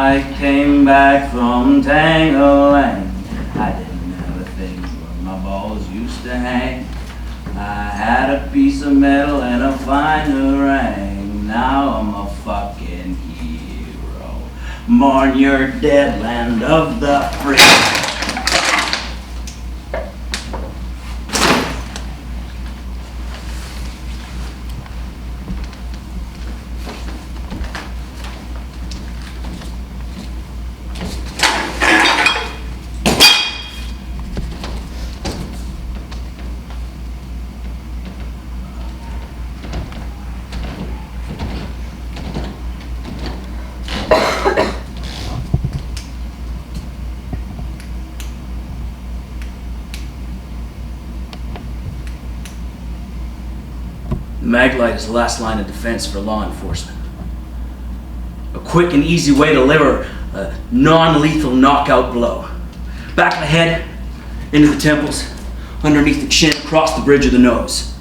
I came back from Tangalang. I didn't have a thing where my balls used to hang. I had a piece of metal and a fine harangue. Now I'm a fucking hero. Mourn your dead, land of the free. Maglite is the last line of defense for law enforcement. A quick and easy way to deliver a non-lethal knockout blow. Back of the head, into the temples, underneath the chin, across the bridge of the nose.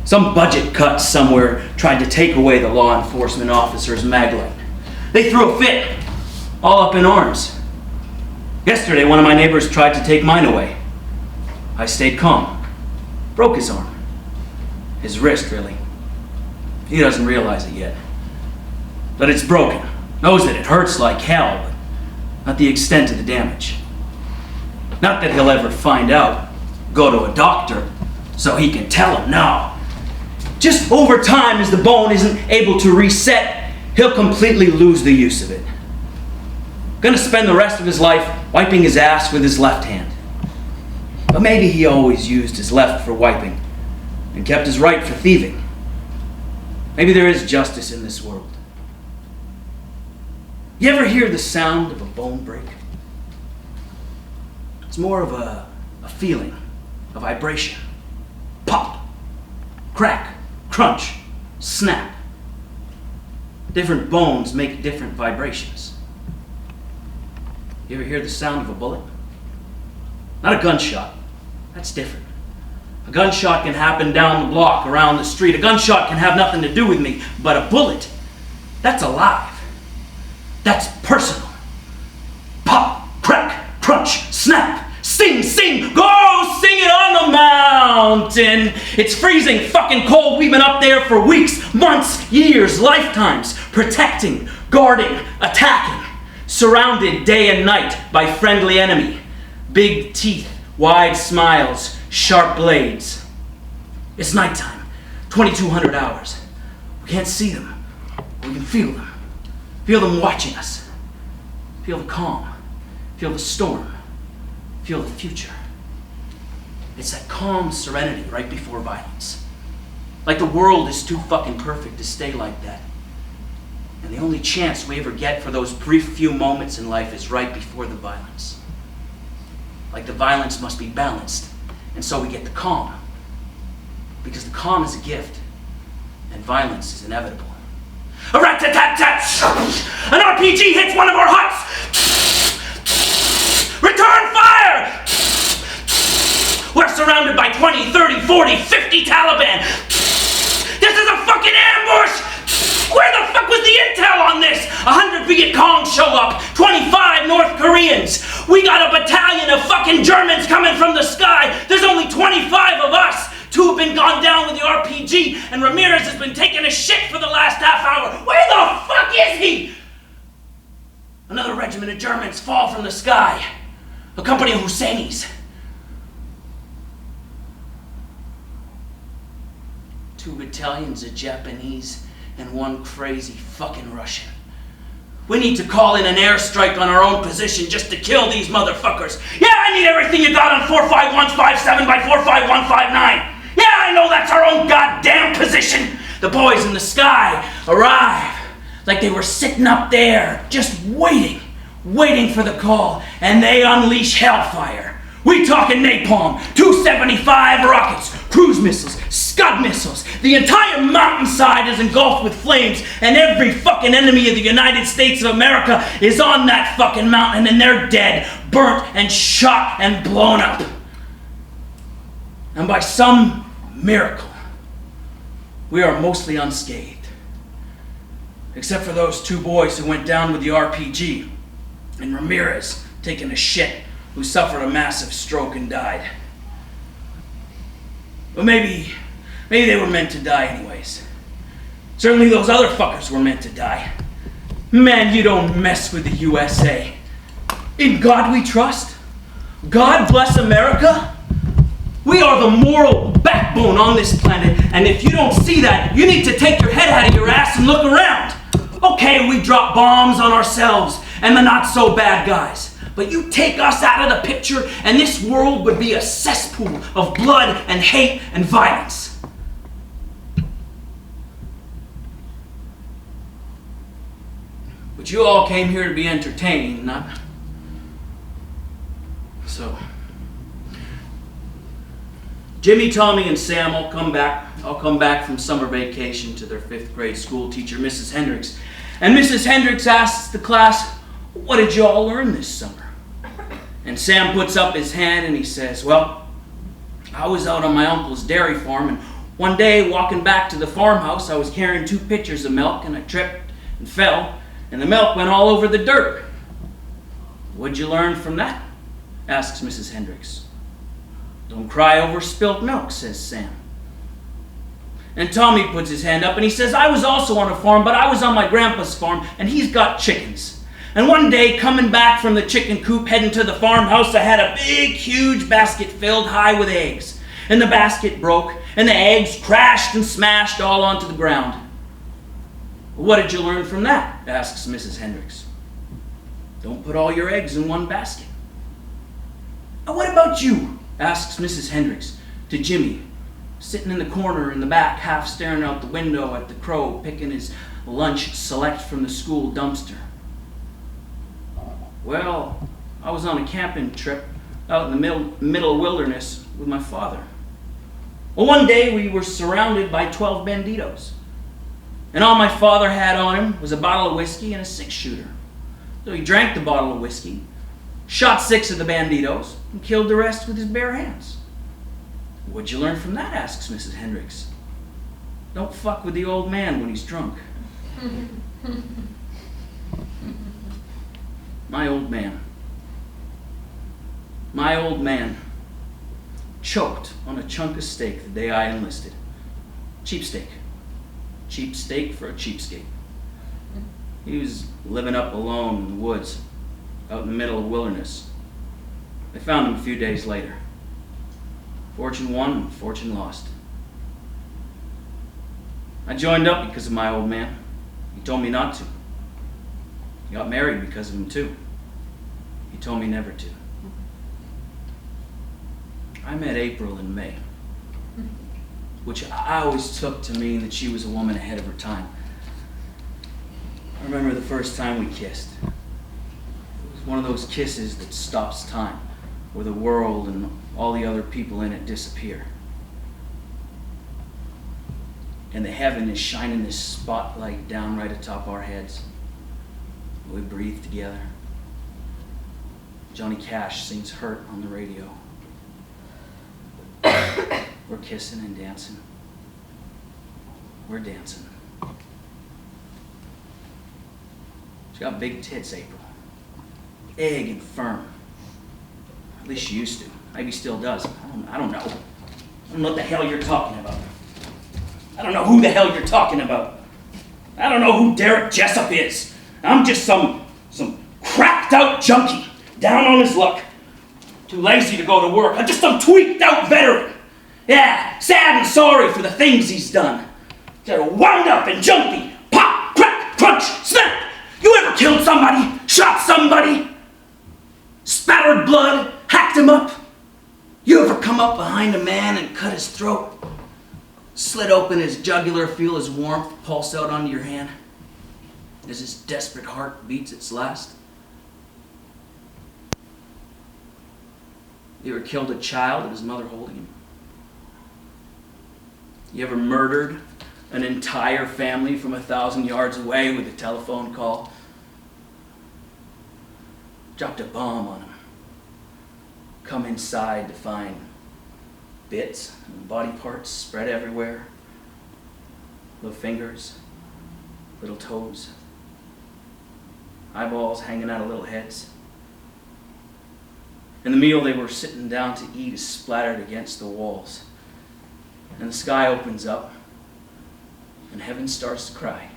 Some budget cut somewhere tried to take away the law enforcement officer's Maglite. They threw a fit, all up in arms. Yesterday, one of my neighbors tried to take mine away. I stayed calm, broke his arm. His wrist, really. He doesn't realize it yet. But it's broken. Knows that it hurts like hell, but not the extent of the damage. Not that he'll ever find out. Go to a doctor so he can tell him now. Just over time, as the bone isn't able to reset, he'll completely lose the use of it. Gonna spend the rest of his life wiping his ass with his left hand. But maybe he always used his left for wiping and kept his right for thieving. Maybe there is justice in this world. You ever hear the sound of a bone break? It's more of a feeling, a vibration. Pop, crack, crunch, snap. Different bones make different vibrations. You ever hear the sound of a bullet? Not a gunshot. That's different. A gunshot can happen down the block, around the street. A gunshot can have nothing to do with me. But a bullet, that's alive. That's personal. Pop, crack, crunch, snap. Sing, sing, go sing it on the mountain. It's freezing fucking cold. We've been up there for weeks, months, years, lifetimes. Protecting, guarding, attacking. Surrounded day and night by friendly enemy. Big teeth, wide smiles, sharp blades. It's nighttime, 2200 hours. We can't see them, but we can feel them. Feel them watching us. Feel the calm, feel the storm, feel the future. It's that calm serenity right before violence. Like the world is too fucking perfect to stay like that. And the only chance we ever get for those brief few moments in life is right before the violence. Like the violence must be balanced. And so we get the calm. Because the calm is a gift, and violence is inevitable. A rat-tat-tat-tat! An RPG hits one of our huts! Return fire! We're surrounded by 20, 30, 40, 50 Taliban! This is a fucking ambush! Where the fuck was the intel on this? 100 Viet Cong show up, 25 North Koreans. We got a battalion of fucking Germans coming from the sky. There's only 25 of us. 2 have been gone down with the RPG, and Ramirez has been taking a shit for the last half hour. Where the fuck is he? Another regiment of Germans fall from the sky. A company of Husseinis. 2 battalions of Japanese and 1 crazy fucking Russian. We need to call in an airstrike on our own position just to kill these motherfuckers. Yeah, I need everything you got on 45157 by 45159. Yeah, I know that's our own goddamn position. The boys in the sky arrive like they were sitting up there, just waiting for the call, and they unleash hellfire. We talking napalm, 275 rockets, cruise missiles, Scud missiles. The entire mountainside is engulfed with flames, and every fucking enemy of the United States of America is on that fucking mountain, and they're dead, burnt and shot and blown up. And by some miracle, we are mostly unscathed. Except for those 2 boys who went down with the RPG, and Ramirez taking a shit, who suffered a massive stroke and died. But maybe they were meant to die anyways. Certainly those other fuckers were meant to die. Man, you don't mess with the USA. In God we trust. God bless America. We are the moral backbone on this planet, and if you don't see that, you need to take your head out of your ass and look around. Okay, we drop bombs on ourselves and the not-so-bad guys, but you take us out of the picture and this world would be a cesspool of blood and hate and violence. But you all came here to be entertained, not... So... Jimmy, Tommy, and Sam all come back from summer vacation to their 5th grade school teacher, Mrs. Hendricks. And Mrs. Hendricks asks the class, "What did you all learn this summer?" And Sam puts up his hand and he says, "Well, I was out on my uncle's dairy farm, and one day walking back to the farmhouse, I was carrying 2 pitchers of milk, and I tripped and fell, and the milk went all over the dirt." "What'd you learn from that?" asks Mrs. Hendricks. "Don't cry over spilt milk," says Sam. And Tommy puts his hand up and he says, "I was also on a farm, but I was on my grandpa's farm, and he's got chickens. And one day, coming back from the chicken coop, heading to the farmhouse, I had a big, huge basket filled high with eggs. And the basket broke, and the eggs crashed and smashed all onto the ground." "What did you learn from that?" asks Mrs. Hendricks. "Don't put all your eggs in one basket." "And what about you?" asks Mrs. Hendricks to Jimmy, sitting in the corner in the back, half staring out the window at the crow picking his lunch select from the school dumpster. "Well, I was on a camping trip out in the middle wilderness with my father. Well, one day we were surrounded by 12 banditos. And all my father had on him was a bottle of whiskey and a 6-shooter. So he drank the bottle of whiskey, shot 6 of the banditos, and killed the rest with his bare hands." "What'd you learn from that?" asks Mrs. Hendricks. "Don't fuck with the old man when he's drunk." My old man choked on a chunk of steak the day I enlisted. Cheap steak. Cheap steak for a cheapskate. He was living up alone in the woods, out in the middle of the wilderness. They found him a few days later. Fortune won and fortune lost. I joined up because of my old man. He told me not to. I got married because of him too. He told me never to. I met April in May, which I always took to mean that she was a woman ahead of her time. I remember the first time we kissed. It was one of those kisses that stops time, where the world and all the other people in it disappear. And the heaven is shining this spotlight down right atop our heads. We breathe together. Johnny Cash sings Hurt on the radio. We're kissing and dancing. We're dancing. She's got big tits, April. Big and firm. At least she used to. Maybe still does. I don't know. I don't know what the hell you're talking about. I don't know who the hell you're talking about. I don't know who Derrick Jessup is. I'm just some cracked out junkie, down on his luck, too lazy to go to work. I'm just some tweaked out veteran. Yeah, sad and sorry for the things he's done. Wound up and jumpy, pop, crack, crunch, snap. You ever killed somebody, shot somebody, spattered blood, hacked him up? You ever come up behind a man and cut his throat? Slit open his jugular, feel his warmth pulse out onto your hand as his desperate heart beats its last? You ever killed a child with his mother holding him? You ever murdered an entire family from 1,000 yards away with a telephone call? Dropped a bomb on him. Come inside to find bits and body parts spread everywhere. Little fingers, little toes, eyeballs hanging out of little heads. And the meal they were sitting down to eat is splattered against the walls. And the sky opens up, and heaven starts to cry.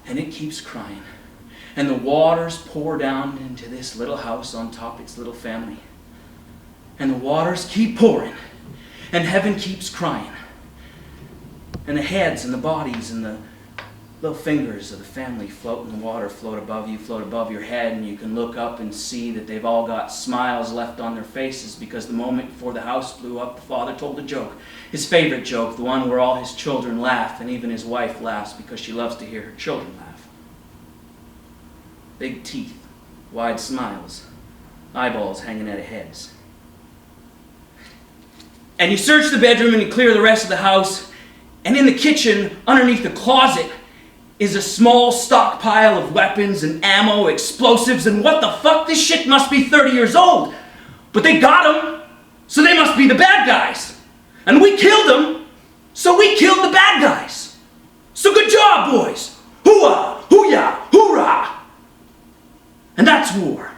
And it keeps crying. And the waters pour down into this little house on top of its little family. And the waters keep pouring. And heaven keeps crying. And the heads and the bodies and the little fingers of the family float in the water, float above you, float above your head, and you can look up and see that they've all got smiles left on their faces because the moment before the house blew up, the father told a joke. His favorite joke, the one where all his children laugh, and even his wife laughs because she loves to hear her children laugh. Big teeth, wide smiles, eyeballs hanging out of heads. And you search the bedroom and you clear the rest of the house, and in the kitchen, underneath the closet, is a small stockpile of weapons and ammo, explosives, and what the fuck? This shit must be 30 years old. But they got them, so they must be the bad guys. And we killed them, so we killed the bad guys. So good job, boys. Hoo-ah, hoo-yah, hoorah. And that's war.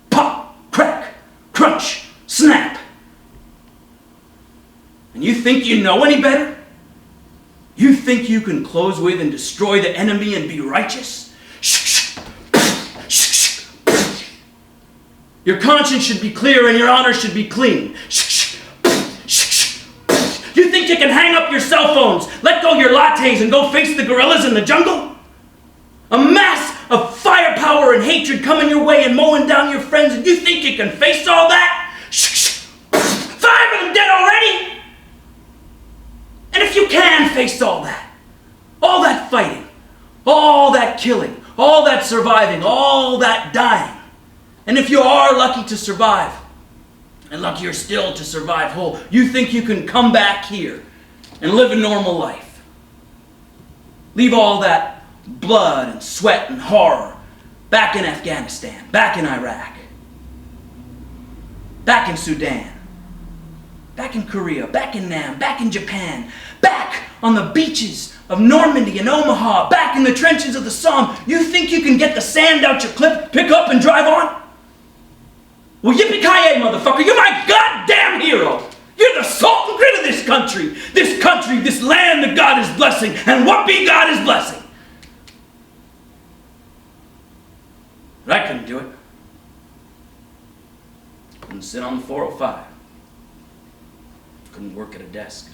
Pop, crack, crunch, snap. And you think you know any better? You think you can close with and destroy the enemy and be righteous? Your conscience should be clear and your honor should be clean. You think you can hang up your cell phones, let go your lattes, and go face the gorillas in the jungle? A mass of firepower and hatred coming your way and mowing down your friends, and you think you can face all that? 5 of them dead already! And if you can face all that fighting, all that killing, all that surviving, all that dying, and if you are lucky to survive, and luckier still to survive whole, you think you can come back here and live a normal life. Leave all that blood and sweat and horror back in Afghanistan, back in Iraq, back in Sudan, back in Korea, back in Nam, back in Japan, back on the beaches of Normandy and Omaha, back in the trenches of the Somme. You think you can get the sand out your clip, pick up and drive on? Well, yippee-ki-yay, motherfucker, you're my goddamn hero. You're the salt and grit of this country, this land that God is blessing, and what be God is blessing. But I couldn't do it. Couldn't sit on the 405. Couldn't work at a desk.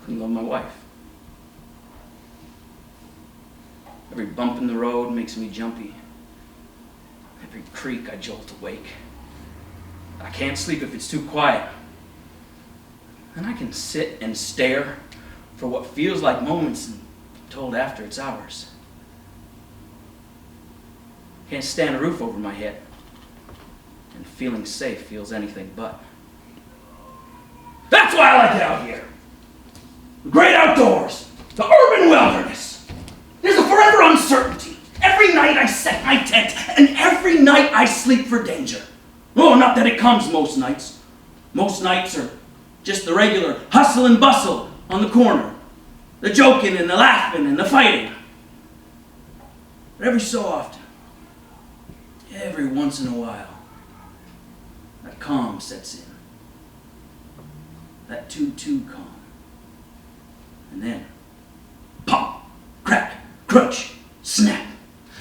Couldn't love my wife. Every bump in the road makes me jumpy. Every creak I jolt awake. I can't sleep if it's too quiet. And I can sit and stare for what feels like moments and told after it's hours. Can't stand a roof over my head. And feeling safe feels anything but. That's why I like it out here. The great outdoors, the urban wilderness. There's a forever uncertainty. Every night I set my tent, and every night I sleep for danger. Oh, not that it comes most nights. Most nights are just the regular hustle and bustle on the corner. The joking and the laughing and the fighting. But every so often, every once in a while, that calm sets in. That 2-2 calm. And then, pop, crack, crunch, snap.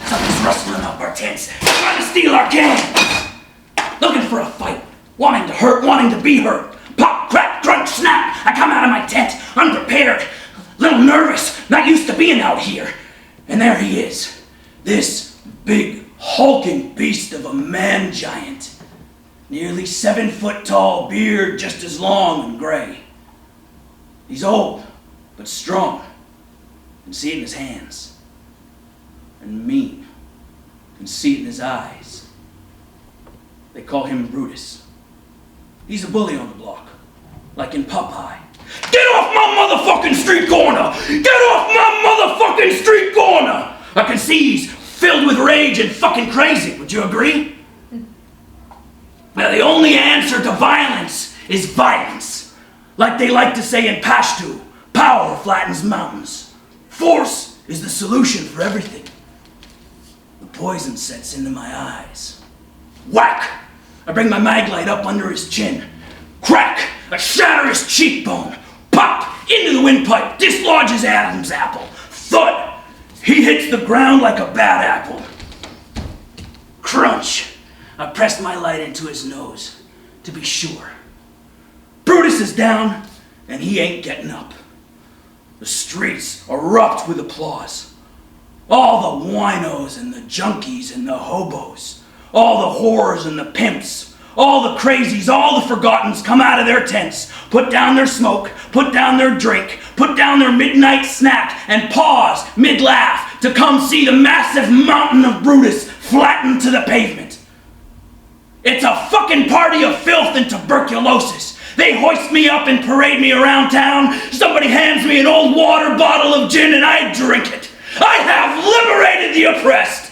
Something's rustling up our tents, trying to steal our cans. Looking for a fight, wanting to hurt, wanting to be hurt. Pop, crack, crunch, snap. I come out of my tent, unprepared, a little nervous, not used to being out here. And there he is, this big, hulking beast of a man giant. Nearly 7 foot tall, beard just as long and gray. He's old, but strong. You can see it in his hands. And mean. You can see it in his eyes. They call him Brutus. He's a bully on the block, like in Popeye. Get off my motherfucking street corner! Get off my motherfucking street corner! I can see he's filled with rage and fucking crazy. Would you agree? Well, the only answer to violence is violence. Like they like to say in Pashto, Power flattens mountains. Force is the solution for everything. The poison sets into my eyes. Whack! I bring my mag light up under his chin. Crack! I shatter his cheekbone. Pop! Into the windpipe. Dislodge his Adam's apple. Thud! He hits the ground like a bad apple. Crunch! I pressed my light into his nose, to be sure. Brutus is down, and he ain't getting up. The streets erupt with applause. All the winos and the junkies and the hobos, all the whores and the pimps, all the crazies, all the forgottens come out of their tents, put down their smoke, put down their drink, put down their midnight snack, and pause mid-laugh to come see the massive mountain of Brutus flattened to the pavement. It's a fucking party of filth and tuberculosis. They hoist me up and parade me around town. Somebody hands me an old water bottle of gin and I drink it. I have liberated the oppressed.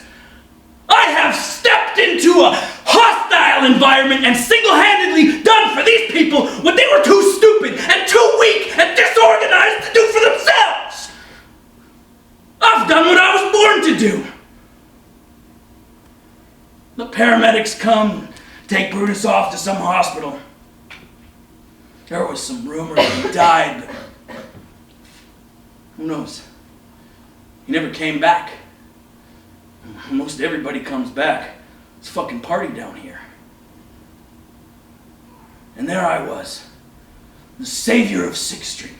I have stepped into a hostile environment and single-handedly done for these people what they were too stupid and too weak and disorganized to do for themselves. I've done what I was born to do. The paramedics come, take Brutus off to some hospital. There was some rumor that he died, but who knows? He never came back. Most everybody comes back. It's a fucking party down here. And there I was, the savior of 6th Street.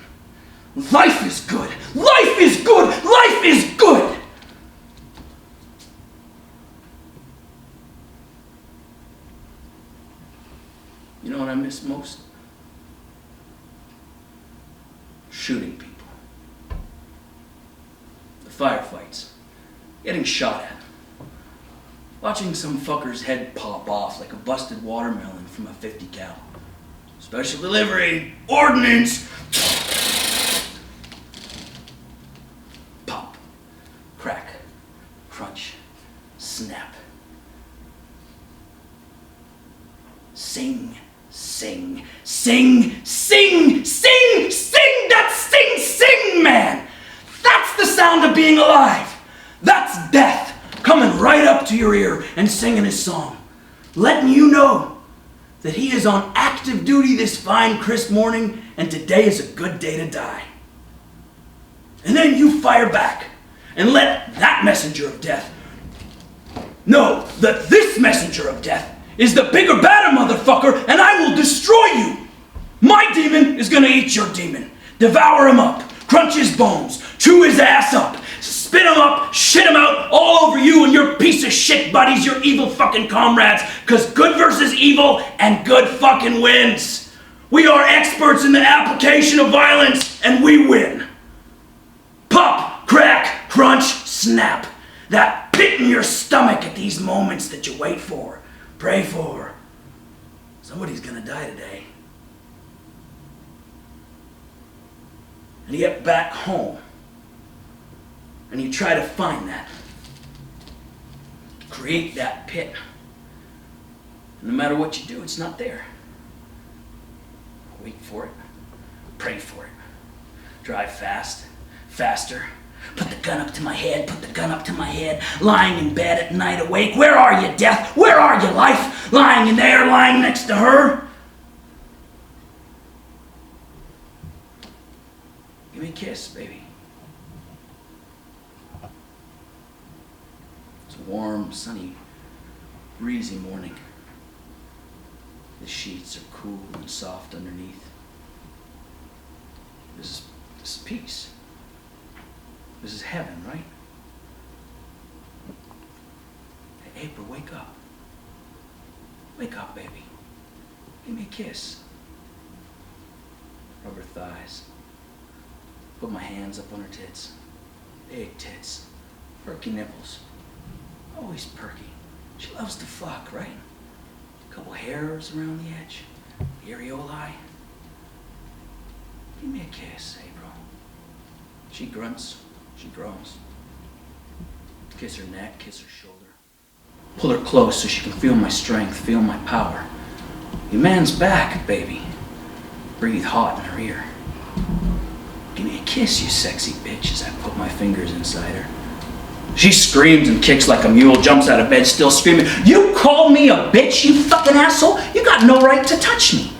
Life is good! Life is good! Life is good! You know what I miss most? Shooting people. The firefights. Getting shot at. Watching some fucker's head pop off like a busted watermelon from a 50 cal. Special delivery. Ordnance. Pop. Crack. Crunch. Snap. Sing. Sing, sing, sing, sing, sing, that's sing, sing, man! That's the sound of being alive! That's death coming right up to your ear and singing his song, letting you know that he is on active duty this fine, crisp morning and today is a good day to die. And then you fire back and let that messenger of death know that this messenger of death is the bigger, badder motherfucker, and I will destroy you. My demon is gonna eat your demon. Devour him up, crunch his bones, chew his ass up, spit him up, shit him out all over you and your piece of shit buddies, your evil fucking comrades, cause good versus evil and good fucking wins. We are experts in the application of violence and we win. Pop, crack, crunch, snap. That pit in your stomach at these moments that you wait for. Pray for. Somebody's gonna die today. And you get back home and you try to find that. Create that pit. And no matter what you do, it's not there. Wait for it. Pray for it. Drive fast. Faster. Put the gun up to my head, put the gun up to my head, lying in bed at night awake. Where are you, death? Where are you, life? Lying in there, lying next to her. Give me a kiss, baby. It's a warm, sunny, breezy morning. The sheets are cool and soft underneath. This is peace. This is heaven, right? Hey, April, wake up. Wake up, baby. Give me a kiss. Rub her thighs. Put my hands up on her tits. Big tits. Perky nipples. Always perky. She loves to fuck, right? A couple hairs around the edge. Areolae. Give me a kiss, April. She grunts. She groans. Kiss her neck, kiss her shoulder. Pull her close so she can feel my strength, feel my power. Your man's back, baby. Breathe hot in her ear. Give me a kiss, you sexy bitch, as I put my fingers inside her. She screams and kicks like a mule, jumps out of bed, still screaming, "You call me a bitch, you fucking asshole? You got no right to touch me."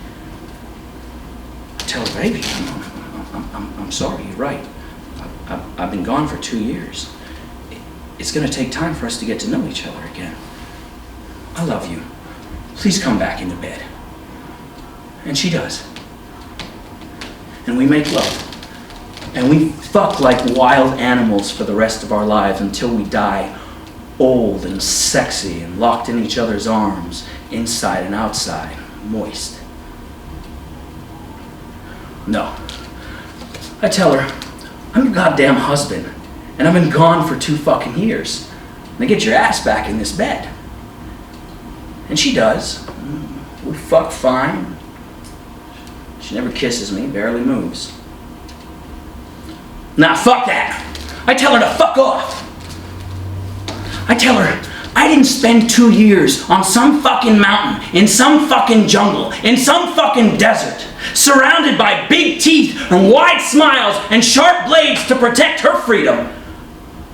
I tell her, "Baby, I'm sorry, you're right. I've been gone for 2 years. It's gonna take time for us to get to know each other again. I love you. Please come back into bed." And she does. And we make love. And we fuck like wild animals for the rest of our lives until we die, old and sexy and locked in each other's arms, inside and outside, moist. No. I tell her, "I'm your goddamn husband, and I've been gone for 2 fucking years. Now get your ass back in this bed." And she does. We fuck fine. She never kisses me, barely moves. Nah, fuck that. I tell her to fuck off. I tell her I didn't spend 2 years on some fucking mountain, in some fucking jungle, in some fucking desert, surrounded by big teeth and wide smiles and sharp blades to protect her freedom.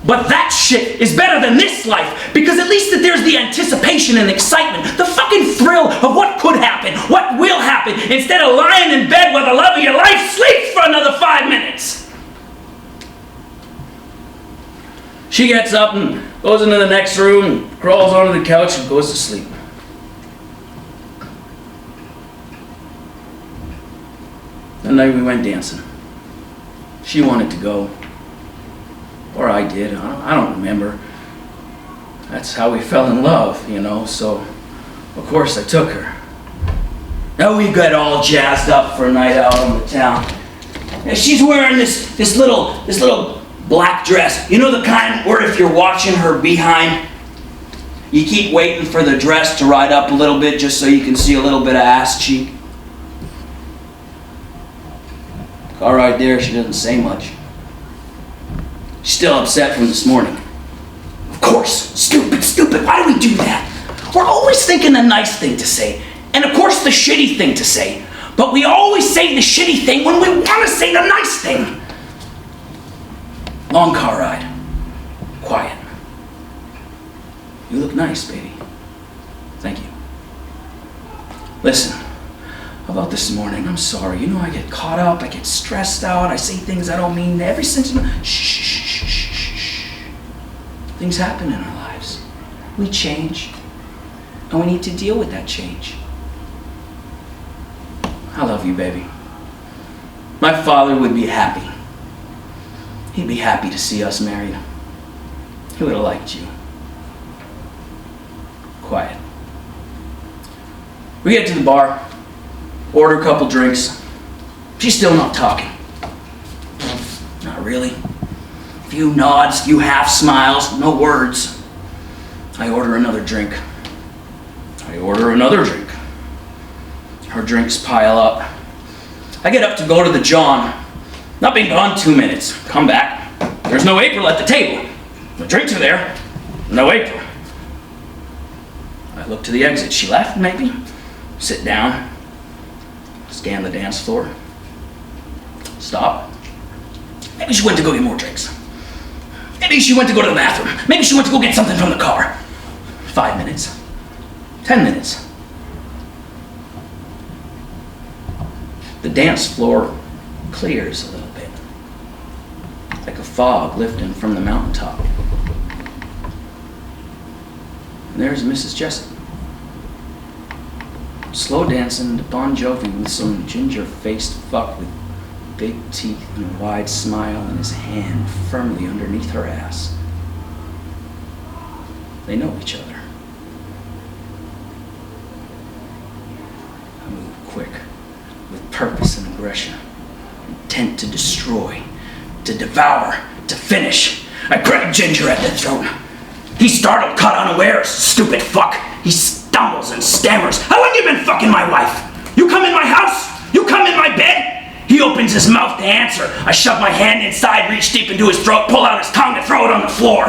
But that shit is better than this life, because at least that there's the anticipation and excitement, the fucking thrill of what could happen, what will happen, instead of lying in bed where the love of your life sleeps for another 5 minutes. She gets up and goes into the next room and crawls onto the couch and goes to sleep. That night we went dancing. She wanted to go. Or I did. I don't remember. That's how we fell in love, you know, so of course I took her. Now we got all jazzed up for a night out on the town. And she's wearing this little black dress. You know, the kind where if you're watching her behind, you keep waiting for the dress to ride up a little bit just so you can see a little bit of ass cheek. All right there, she doesn't say much. She's still upset from this morning. Of course, stupid, why do we do that? We're always thinking the nice thing to say, and of course the shitty thing to say, but we always say the shitty thing when we want to say the nice thing. Long car ride. Quiet. You look nice, baby. Thank you. Listen, about this morning, I'm sorry. You know, I get caught up, I get stressed out, I say things I don't mean every sentence. Shh. Things happen in our lives. We change, and we need to deal with that change. I love you, baby. My father would be happy. He'd be happy to see us married. He would have liked you. Quiet. We get to the bar, order a couple drinks. She's still not talking. Not really. Few nods, few half smiles, no words. I order another drink. I order another drink. Her drinks pile up. I get up to go to the John. Not been gone 2 minutes. Come back. There's no April at the table. The drinks are there. No April. I look to the exit. She left, maybe? Sit down. Scan the dance floor. Stop. Maybe she went to go get more drinks. Maybe she went to go to the bathroom. Maybe she went to go get something from the car. 5 minutes. 10 minutes. The dance floor clears a little bit, like a fog lifting from the mountaintop. And there's Mrs. Jessup, slow dancing to Bon Jovi with some ginger-faced fuck with big teeth and a wide smile and his hand firmly underneath her ass. They know each other. I move quick, with purpose and aggression, intent to destroy, to devour, to finish. I grab Ginger at the throat. He's startled, caught unawares, stupid fuck. He stumbles and stammers. How long you been fucking my wife? You come in my house? You come in my bed? He opens his mouth to answer. I shove my hand inside, reach deep into his throat, pull out his tongue to throw it on the floor.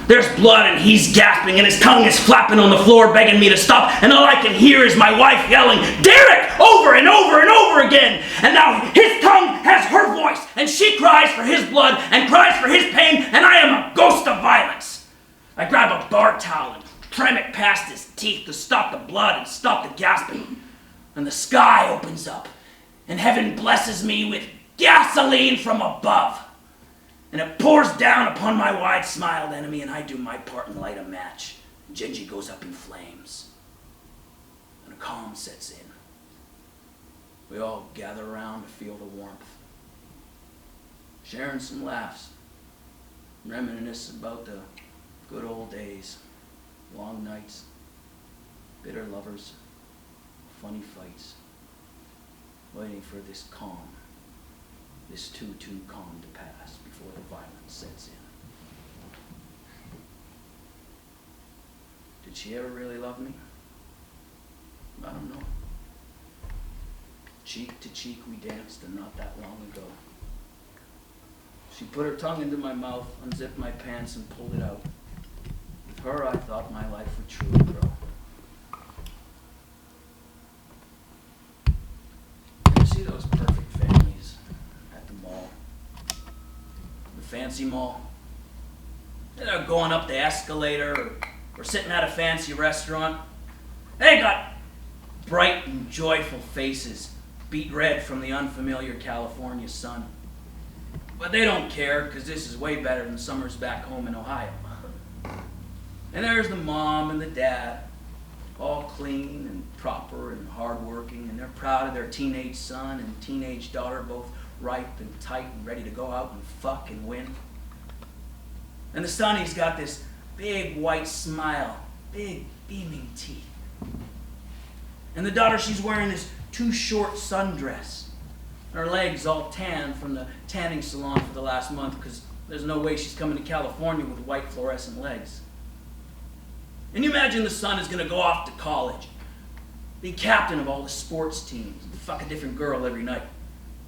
There's blood and he's gasping and his tongue is flapping on the floor begging me to stop, and all I can hear is my wife yelling, "Derrick!" over and over and over again. And now his tongue has her voice and she cries for his blood and cries for his pain, and I am a ghost of violence. I grab a bar towel and trim it past his teeth to stop the blood and stop the gasping. And the sky opens up and heaven blesses me with gasoline from above. And it pours down upon my wide-smiled enemy, and I do my part and light a match. Gingy goes up in flames, and a calm sets in. We all gather around to feel the warmth, sharing some laughs, reminisce about the good old days, long nights, bitter lovers, funny fights, waiting for this calm, this too calm to pass before the violence sets in. Did she ever really love me? I don't know. Cheek to cheek we danced, and not that long ago. She put her tongue into my mouth, unzipped my pants, and pulled it out. With her, I thought my life would truly grow. You see those perfect families at the mall? The fancy mall? They're going up the escalator or sitting at a fancy restaurant. They got bright and joyful faces, beat red from the unfamiliar California sun. But they don't care, because this is way better than summers back home in Ohio. And there's the mom and the dad, all clean and proper and hardworking, and they're proud of their teenage son and teenage daughter, both ripe and tight and ready to go out and fuck and win. And the son, he's got this big white smile, big beaming teeth. And the daughter, she's wearing this too short sundress. Her legs all tan from the tanning salon for the last month, because there's no way she's coming to California with white fluorescent legs. And you imagine the son is going to go off to college, be captain of all the sports teams, and fuck a different girl every night.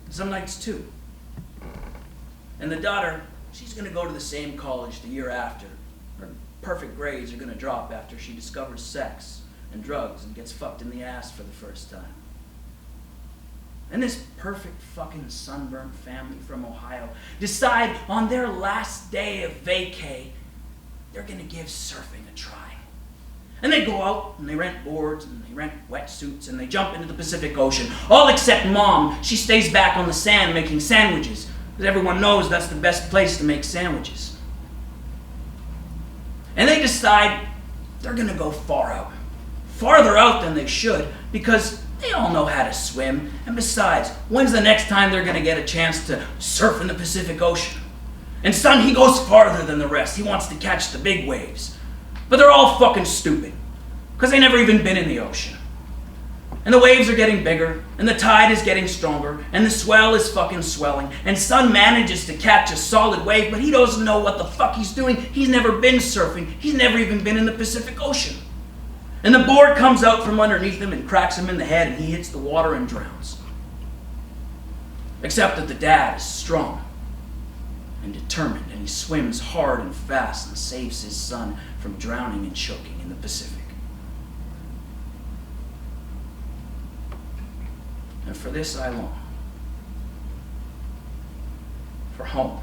Some nights too. And the daughter, she's going to go to the same college the year after. Her perfect grades are going to drop after she discovers sex and drugs and gets fucked in the ass for the first time. And this perfect fucking sunburnt family from Ohio decide on their last day of vacay, they're going to give surfing a try. And they go out and they rent boards and they rent wetsuits and they jump into the Pacific Ocean. All except Mom. She stays back on the sand making sandwiches, because everyone knows that's the best place to make sandwiches. And they decide they're going to go far out. Farther out than they should, because they all know how to swim. And besides, when's the next time they're going to get a chance to surf in the Pacific Ocean? And son, he goes farther than the rest. He wants to catch the big waves. But they're all fucking stupid, because they never even been in the ocean. And the waves are getting bigger, and the tide is getting stronger, and the swell is fucking swelling, and son manages to catch a solid wave, but he doesn't know what the fuck he's doing. He's never been surfing. He's never even been in the Pacific Ocean. And the board comes out from underneath him and cracks him in the head, and he hits the water and drowns. Except that the dad is strong and determined, and he swims hard and fast and saves his son from drowning and choking in the Pacific. And for this I long. For home.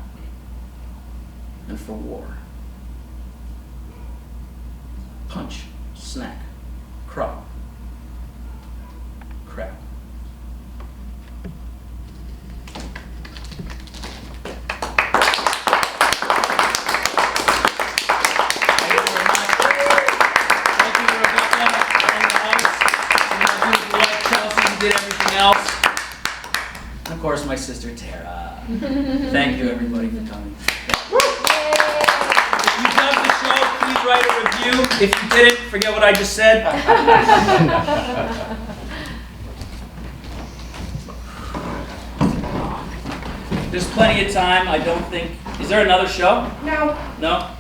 And for war. Punch, snack, crop, crap. Did everything else. And of course, my sister Tara. Thank you, everybody, for coming. If you loved the show, please write a review. If you didn't, forget what I just said. There's plenty of time. I don't think. Is there another show? No. No?